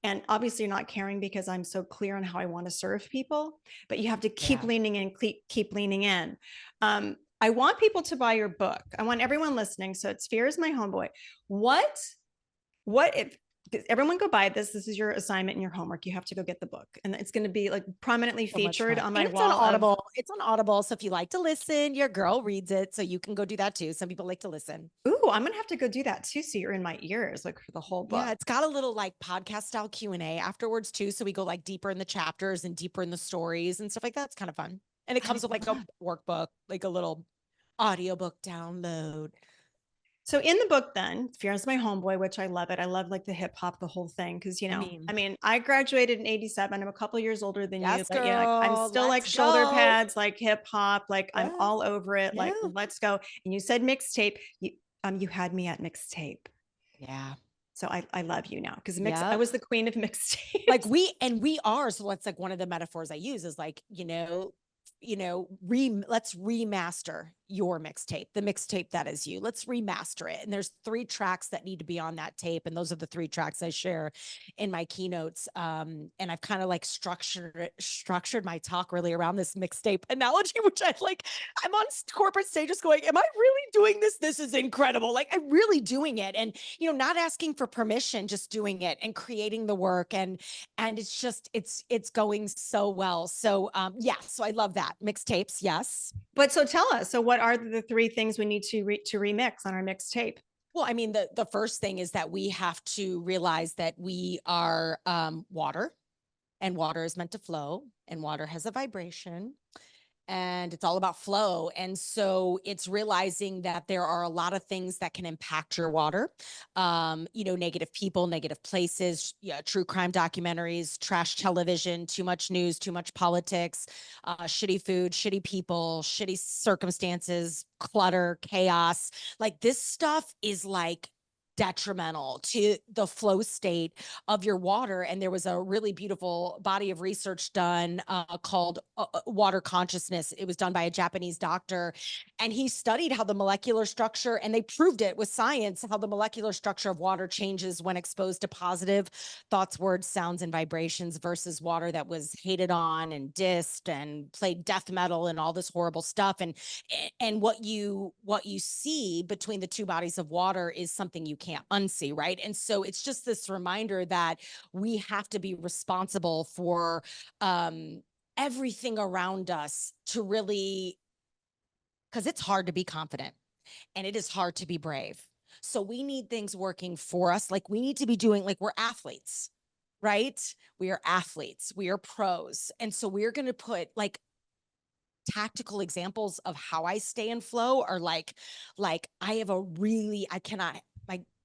And obviously you're not caring because I'm so clear on how I want to serve people, but you have to keep leaning in, keep leaning in. I want people to buy your book. I want everyone listening. So it's Fear Is My Homeboy. What if everyone go buy this. This is your assignment and your homework. You have to go get the book. And it's going to be like prominently So much featured fun. on my And it's on wall of, Audible. It's on Audible. So if you like to listen, your girl reads it. So you can go do that too. Some people like to listen. ooh, I'm going to have to go do that too. So you're in my ears, like for the whole book. Yeah, it's got a little like podcast style Q&A afterwards too. So we go like deeper in the chapters and deeper in the stories and stuff like that. It's kind of fun. And it comes with like a workbook, like a little audiobook download. So in the book, then, Is My Homeboy, which I love it. I love like the hip hop, the whole thing. Cause I mean, I graduated in 87. I'm a couple years older than you, Yes, but I'm girl, still like let's shoulder go. pads, like hip hop, like I'm Yeah, all over it. yeah, Like, let's go. And you said mixtape. You had me at mixtape. yeah, So I love you now. Cause I yeah. was the queen of mixtapes. Like we are. So that's like one of the metaphors I use is like, let's remaster your mixtape, the mixtape that is you. Let's remaster it. And there's 3 tracks that need to be on that tape. And those are the 3 tracks I share in my keynotes. And I've kind of like structured my talk really around this mixtape analogy, which I like, I'm on corporate stages going, am I really doing this? This is incredible. Like I'm really doing it. And, not asking for permission, just doing it and creating the work. And it's just, it's going so well. So, yeah, so I love that. Mixtapes. Yes. But so tell us, so what are the 3 things we need to remix on our mixtape? Well, I mean, the first thing is that we have to realize that we are water, and water is meant to flow, and water has a vibration, and it's all about flow. And so it's realizing that there are a lot of things that can impact your water. Negative people, negative places, yeah, true crime documentaries, trash television, too much news, too much politics, shitty food, shitty people, shitty circumstances, clutter, chaos. Like this stuff is like detrimental to the flow state of your water. And there was a really beautiful body of research done called water consciousness. It was done by a Japanese doctor, and he studied how the molecular structure, and they proved it with science, how the molecular structure of water changes when exposed to positive thoughts, words, sounds, and vibrations versus water that was hated on and dissed and played death metal and all this horrible stuff. And what you see between the 2 bodies of water is something you can't unsee, right? And so it's just this reminder that we have to be responsible for everything around us to really, because it's hard to be confident and it is hard to be brave. So we need things working for us. Like we need to be doing, like we're athletes, right? We are athletes, we are pros. And so we're going to put like tactical examples of how I stay in flow are like I have I cannot,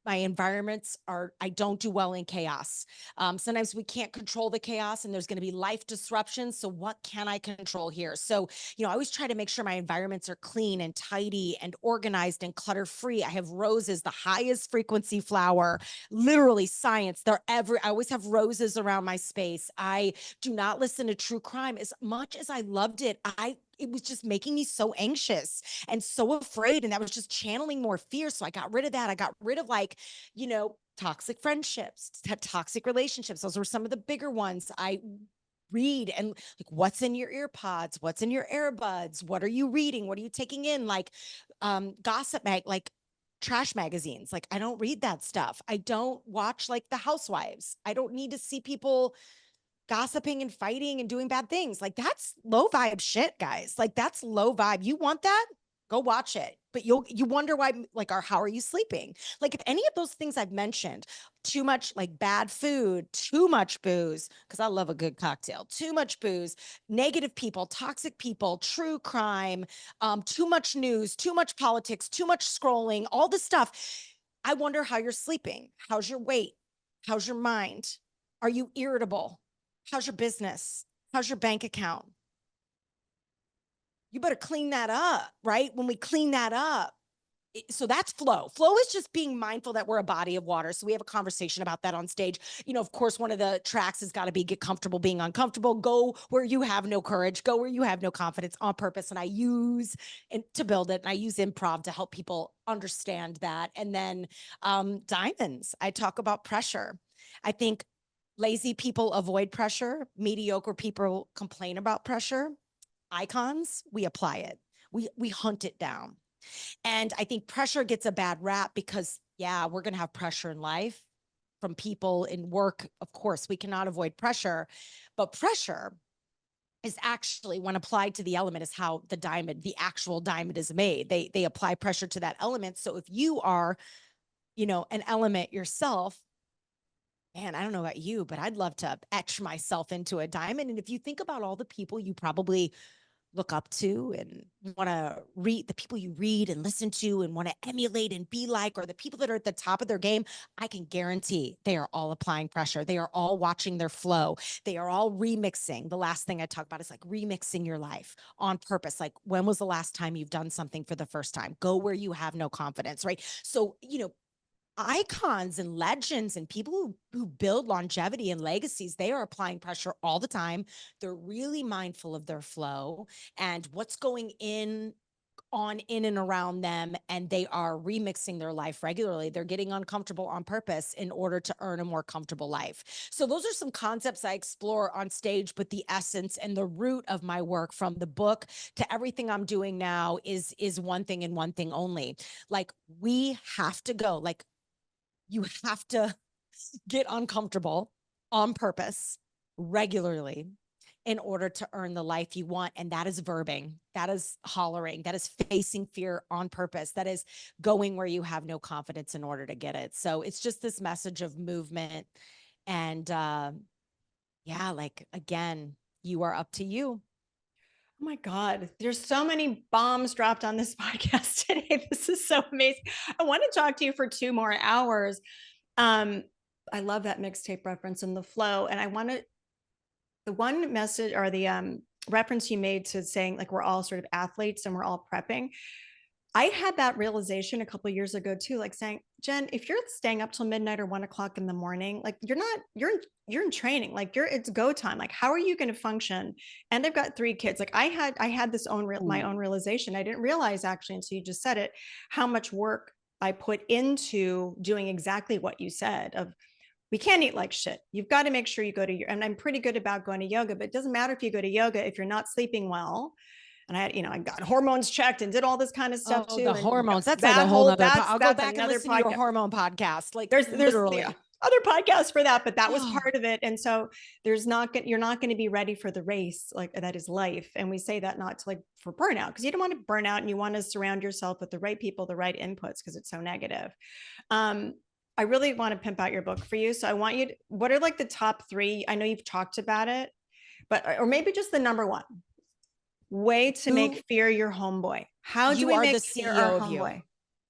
my environments are, I don't do well in chaos. Sometimes we can't control the chaos and there's going to be life disruptions. So what can I control here? So, I always try to make sure my environments are clean and tidy and organized and clutter free. I have roses, the highest frequency flower, literally science. I always have roses around my space. I do not listen to true crime. As much as I loved it, it was just making me so anxious and so afraid. And that was just channeling more fear. So I got rid of that. I got rid of toxic friendships, toxic relationships. Those were some of the bigger ones. I read and like, what's in your ear pods? What's in your earbuds? What are you reading? What are you taking in? Like gossip like trash magazines. Like I don't read that stuff. I don't watch like the housewives. I don't need to see people gossiping and fighting and doing bad things. Like that's low vibe shit, guys. Like that's low vibe. You want that? Go watch it. But you wonder why, like, how are you sleeping? Like if any of those things I've mentioned, too much like bad food, too much booze, because I love a good cocktail, too much booze, negative people, toxic people, true crime, too much news, too much politics, too much scrolling, all this stuff. I wonder how you're sleeping. How's your weight? How's your mind? Are you irritable? How's your business? How's your bank account? You better clean that up, right? When we clean that up, so that's flow. Flow is just being mindful that we're a body of water. So we have a conversation about that on stage. Of course, one of the tracks has got to be get comfortable being uncomfortable. Go where you have no courage. Go where you have no confidence on purpose. And I use to build it. And I use improv to help people understand that. And then diamonds. I talk about pressure. I think lazy people avoid pressure. Mediocre people complain about pressure. Icons, we apply it. We hunt it down. And I think pressure gets a bad rap because, yeah, we're going to have pressure in life. from people in work. Of course, we cannot avoid pressure, but pressure is actually, when applied to the element, is how the diamond, the actual diamond, is made. They apply pressure to that element. So if you are, an element yourself, man, I don't know about you, but I'd love to etch myself into a diamond. And if you think about all the people you probably look up to and want to read, the people you read and listen to and want to emulate and be like, or the people that are at the top of their game, I can guarantee they are all applying pressure. They are all watching their flow. They are all remixing. The last thing I talk about is like remixing your life on purpose. Like, when was the last time you've done something for the first time? Go where you have no confidence, right? So, icons and legends and people who build longevity and legacies, they are applying pressure all the time. They're really mindful of their flow and what's going in and around them, and they are remixing their life regularly. They're getting uncomfortable on purpose in order to earn a more comfortable life. So those are some concepts I explore on stage, but the essence and the root of my work, from the book to everything I'm doing now, is one thing and one thing only. Like, we have to go. Like, you have to get uncomfortable on purpose regularly in order to earn the life you want. And that is verbing, that is hollering, that is facing fear on purpose, that is going where you have no confidence in order to get it. So it's just this message of movement. And like, again, you are up to you. Oh my God, there's so many bombs dropped on this podcast today. This is so amazing. I want to talk to you for 2 more hours. I love that mixtape reference and the flow. And I want to, the one message, or the reference you made to saying like we're all sort of athletes and we're all prepping. I had that realization a couple of years ago too, like saying, Jen, if you're staying up till midnight or 1 o'clock in the morning, like you're in training, like it's go time. Like, how are you going to function? And they've got 3 kids. Like I had this my own realization. I didn't realize actually until you just said it, how much work I put into doing exactly what you said of, we can't eat like shit. You've got to make sure you go to your, and I'm pretty good about going to yoga, but it doesn't matter if you go to yoga, if you're not sleeping well. And I got hormones checked and did all this kind of stuff too. The and hormones. That's like that a whole whole, nother, I'll go that's back and another listen to your podcast. hormone podcast. Like, There's literally other podcasts for that, but that was part of it. And so you're not going to be ready for the race. Like, that is life. And we say that not to like for burnout, because you don't want to burn out and you want to surround yourself with the right people, the right inputs, because it's so negative. I really want to pimp out your book for you. So I want you to, what are like the top 3? I know you've talked about it, but, or maybe just the number 1 way to make fear your homeboy. How do we make fear our homeboy?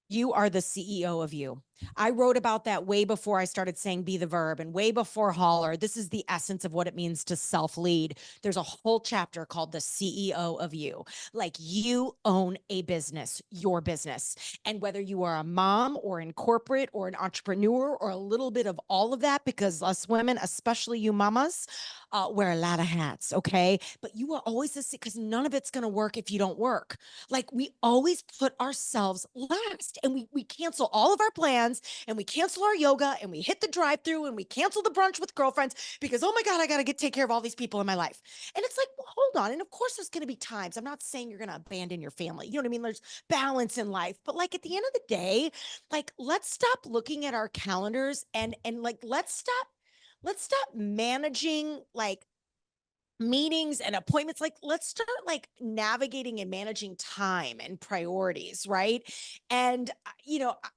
You are the CEO of you. I wrote about that way before I started saying be the verb, and way before Holler. This is the essence of what it means to self-lead. There's a whole chapter called the CEO of you. Like, you own a business, your business. And whether you are a mom or in corporate or an entrepreneur or a little bit of all of that, because us women, especially you mamas, wear a lot of hats, okay? But you are always the, because none of it's going to work if you don't work. Like, we always put ourselves last, and we cancel all of our plans, and we cancel our yoga, and we hit the drive-through, and we cancel the brunch with girlfriends because, oh my God, I got to take care of all these people in my life. And it's like, well, hold on. And of course there's going to be times, I'm not saying you're going to abandon your family. You know what I mean? There's balance in life, but like, at the end of the day, like, let's stop looking at our calendars and like, let's stop managing like meetings and appointments. Like, let's start like navigating and managing time and priorities, right? And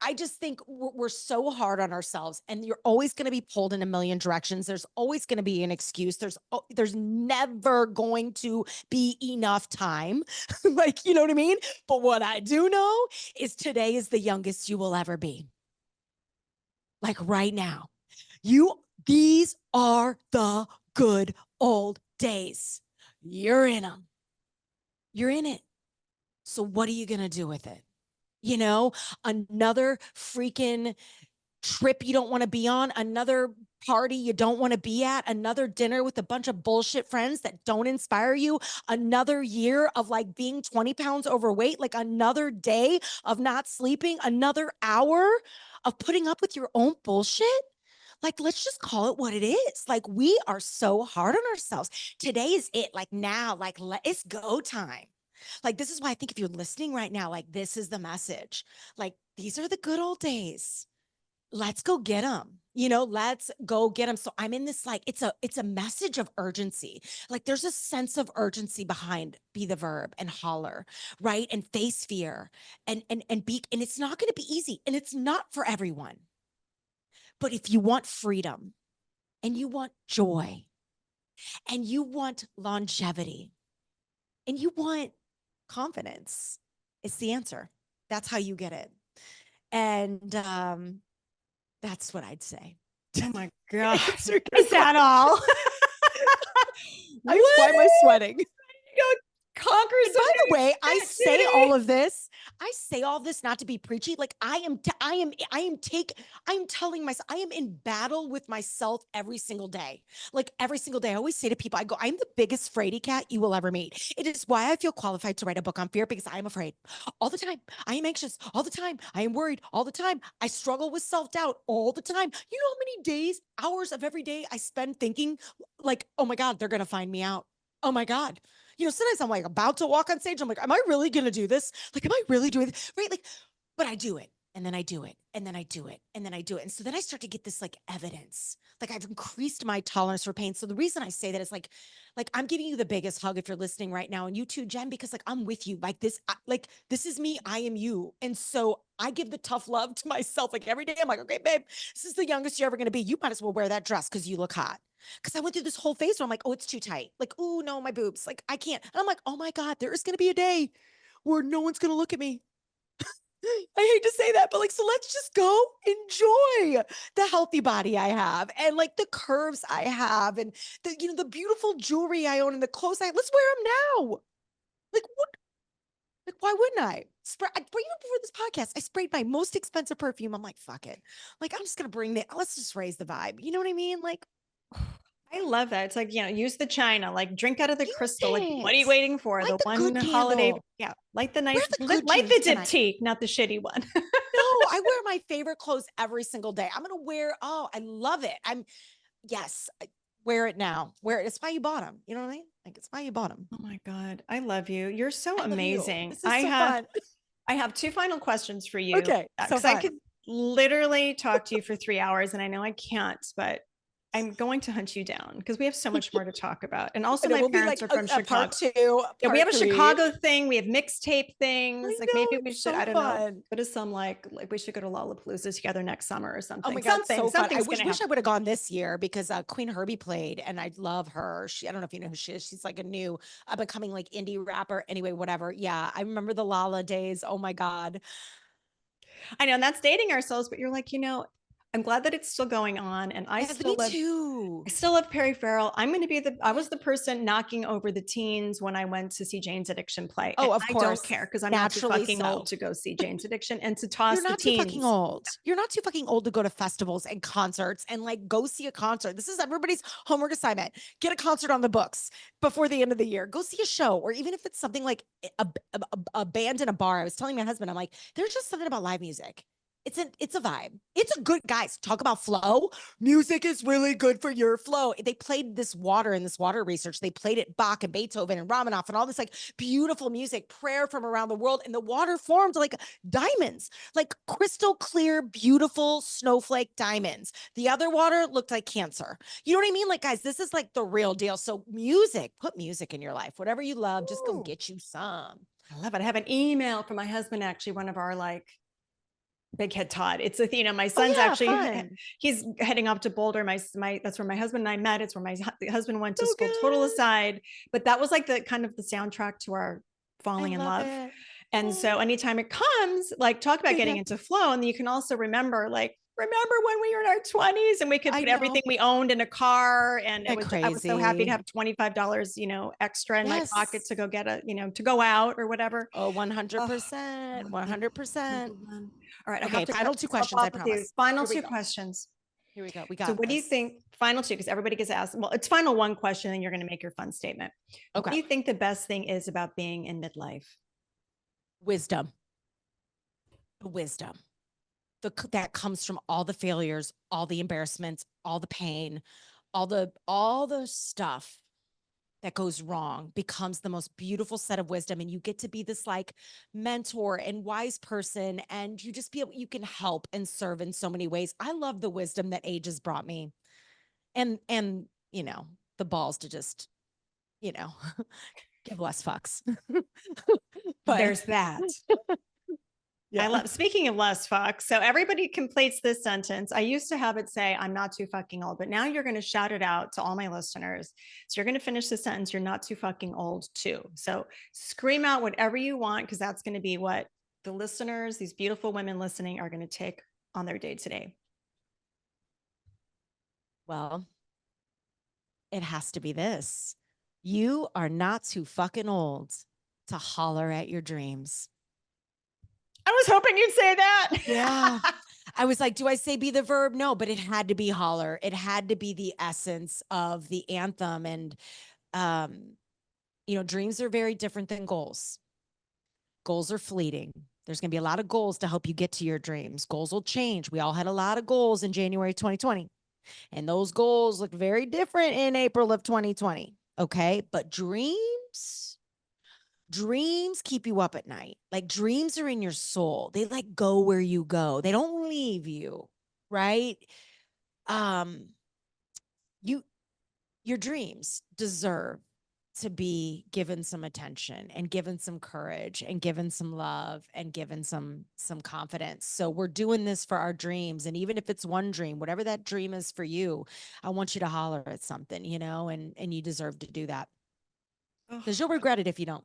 I just think we're so hard on ourselves, and you're always going to be pulled in a million directions. There's always going to be an excuse. There's never going to be enough time. Like, you know what I mean? But what I do know is today is the youngest you will ever be. Like, right now, these are the good old days. You're in them. You're in it. So what are you going to do with it? Another freaking trip you don't want to be on, another party you don't want to be at, another dinner with a bunch of bullshit friends that don't inspire you, another year of like being 20 pounds overweight, like another day of not sleeping, another hour of putting up with your own bullshit. Like, let's just call it what it is. Like, we are so hard on ourselves. Today is it. Like, now, like, it's go time. Like, this is why I think if you're listening right now, like, this is the message. Like, these are the good old days. Let's go get them. You know, let's go get them. So I'm in this, like, it's a message of urgency. Like there's a sense of urgency behind be the verb and holler, right? And face fear and be, and it's not going to be easy and it's not for everyone. But if you want freedom and you want joy and you want longevity and you want confidence, it's the answer. That's how you get it. And that's what I'd say. Oh my God. Answer Is that all? Why am I sweating? Go conquer And by the way, I say all of this. I say all this not to be preachy. Like I am telling myself, I am in battle with myself every single day. Like every single day, I always say to people, I go, I'm the biggest fraidy cat you will ever meet. It is why I feel qualified to write a book on fear, because I am afraid all the time. I am anxious all the time. I am worried all the time. I struggle with self-doubt all the time. You know how many days, hours of every day I spend thinking like, oh my God, they're going to find me out. Oh my God. You know, sometimes I'm like about to walk on stage. I'm like, am I really going to do this? Like, am I really doing this? Right. Like, but I do it. And then I do it. And then I do it. And then I do it. And so then I start to get this like evidence, like I've increased my tolerance for pain. So the reason I say that is like I'm giving you the biggest hug if you're listening right now. And you too, Jen, because like I'm with you like this, like this is me. I am you. And so I give the tough love to myself. Like every day I'm like, okay, babe, this is the youngest you're ever going to be. You might as well wear that dress because you look hot. Because I went through this whole phase where I'm like, oh, it's too tight. Like, oh no, my boobs. Like, I can't. And I'm like, oh my God, there is going to be a day where no one's going to look at me. I hate to say that, but like, so let's just go enjoy the healthy body I have and like the curves I have and the, you know, the beautiful jewelry I own and the clothes let's wear them now. Like what? Like, why wouldn't I? Even before this podcast, I sprayed my most expensive perfume. I'm like, fuck it. Like, I'm just going to let's just raise the vibe. You know what I mean? Like, I love that. It's like, use the china, like drink out of the use crystal. Like, what are you it. waiting for? Light The the good one holiday. candle. Yeah. Light the Wear nice, the good light jeans the tonight. diptyque, not the shitty one. No, I wear my favorite clothes every single day. I'm going to wear, oh, I love it. Yes, wear it now. Wear it. It's why you bought them. You know what I mean? Like, it's why you bought them. Oh my God. I love you. You're so I love you. amazing. This is so fun. I have two final questions for you. Okay. So Because I fun. could literally talk to you for 3 hours and I know I can't, but I'm going to hunt you down because we have so much more to talk about. And also, my We'll be parents like are from a Chicago. part two. Yeah, we have a three. Chicago thing. We have mixtape things. I Like know, maybe we should, so I don't fun. know, go to some like we should go to Lollapalooza together next summer or something. Oh my God, so fun. I wish happen. I would have gone this year because Queen Herbie played and I love her. I don't know if you know who she is. She's like a new up and coming like indie rapper. Anyway, whatever. Yeah, I remember the Lala days. Oh my God. I know, and that's dating ourselves, but you're like, I'm glad that it's still going on. And I still love Perry Farrell. I was the person knocking over the teens when I went to see Jane's Addiction play. Oh, and of course. I don't care because I'm not too fucking old to go see Jane's Addiction and to toss You're not the too teens. fucking old. You're not too fucking old to go to festivals and concerts and like go see a concert. This is everybody's homework assignment. Get a concert on the books before the end of the year. Go see a show, or even if it's something like a band in a bar. I was telling my husband, I'm like, there's just something about live music. It's a vibe. It's a good, guys, talk about flow. Music is really good for your flow. They played this water in this water research. They played it Bach and Beethoven and Rachmaninoff and all this like beautiful music, prayer from around the world. And the water formed like diamonds, like crystal clear, beautiful snowflake diamonds. The other water looked like cancer. You know what I mean? Like, guys, this is like the real deal. So put music in your life, whatever you love, just go get you some. I love it. I have an email from my husband, actually, one of our like Big Head Todd. It's my son's he's heading up to Boulder. That's where my husband and I met. It's where my husband went to school. Good. Total aside, but that was like the kind of the soundtrack to our falling in love. And so anytime it comes, like talk about getting into flow. And you can also remember when we were in our 20s and we could put everything we owned in a car. And I was so happy to have $25, extra in my pocket to go get to go out or whatever. Oh, 100%. 100%. All right. Okay. Final two questions. I promise. Final two questions. Here we go. We got So what do you think? Final two, because everybody gets asked. Well, it's final one question, and you're going to make your fun statement. Okay. What do you think the best thing is about being in midlife? Wisdom. That comes from all the failures, all the embarrassments, all the pain, all the stuff that goes wrong becomes the most beautiful set of wisdom. And you get to be this like mentor and wise person. And you just be able, you can help and serve in so many ways. I love the wisdom that age has brought me, and, you know, the balls to just, you know, give less fucks. But There's that. yeah. I love, speaking of less fuck. So everybody completes this sentence. I used to have it say, I'm not too fucking old, but now you're going to shout it out to all my listeners. So you're going to finish the sentence. You're not too fucking old too. So scream out whatever you want, because that's going to be what the listeners, these beautiful women listening, are going to take on their day today. Well, it has to be this. You are not too fucking old to holler at your dreams. I was hoping you'd say that. Yeah. I was like, do I say be the verb? No, but it had to be holler. It had to be the essence of the anthem. And, you know, dreams are very different than goals. Goals are fleeting. There's going to be a lot of goals to help you get to your dreams. Goals will change. We all had a lot of goals in January 2020. And those goals look very different in April of 2020. Okay. But dreams keep you up at night. Like dreams are in your soul. They like go where you go. They don't leave you. Right. Um, your dreams deserve to be given some attention and given some courage and given some love and given some confidence. So we're doing this for our dreams. And even if it's one dream, whatever that dream is for you, I want you to holler at something, you know, and you deserve to do that, because you'll regret it if you don't.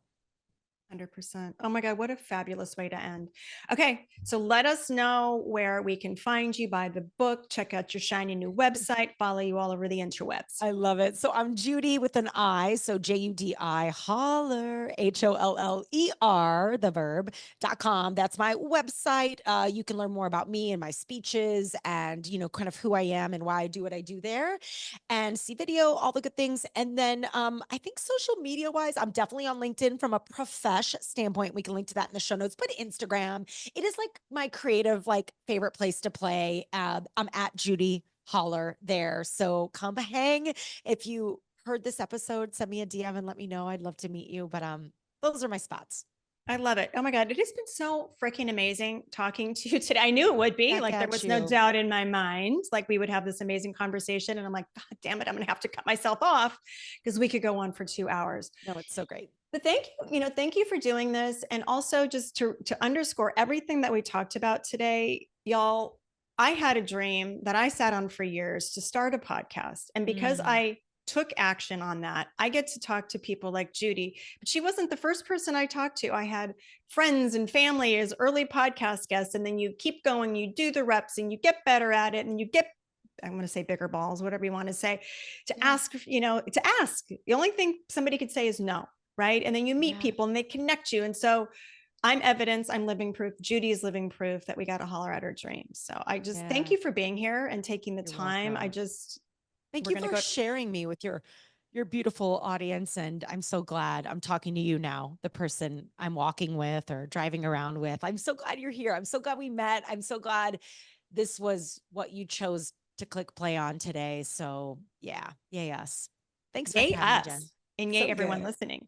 100%. Oh my God, what a fabulous way to end. Okay, so let us know where we can find you, buy the book, check out your shiny new website, follow you all over the interwebs. I love it. So I'm Judi with an I. So Judi, Holler, HOLLER, the verb.com. That's my website. You can learn more about me and my speeches and, you know, kind of who I am and why I do what I do there, and see video, all the good things. And then I think social media wise, I'm definitely on LinkedIn from a profesh standpoint. We can link to that in the show notes, but Instagram, it is like my creative, like favorite place to play. I'm at Judi Holler there. So come hang. If you heard this episode, send me a DM and let me know. I'd love to meet you. But those are my spots. I love it. Oh my God, it has been so freaking amazing talking to you today. I knew it would be. Back like there at was no you. doubt in my mind, like we would have this amazing conversation. And I'm like, God damn it, I'm gonna have to cut myself off because we could go on for 2 hours. No, it's so great. But thank you, thank you for doing this. And also just to underscore everything that we talked about today, y'all, I had a dream that I sat on for years to start a podcast. And because I took action on that, I get to talk to people like Judi, but she wasn't the first person I talked to. I had friends and family as early podcast guests. And then you keep going, you do the reps and you get better at it and you get, I'm going to say bigger balls, whatever you want to say, to ask, to ask. The only thing somebody could say is no. Right. And then you meet people and they connect you. And so I'm evidence, I'm living proof. Judi is living proof that we got to holler at our dreams. So I just thank you for being here and taking the time. Welcome. I just thank you for sharing me with your beautiful audience. And I'm so glad I'm talking to you now, the person I'm walking with or driving around with. I'm so glad you're here. I'm so glad we met. I'm so glad this was what you chose to click play on today. So yeah. Yes. Thanks for having me, Jen. And yay, everyone listening.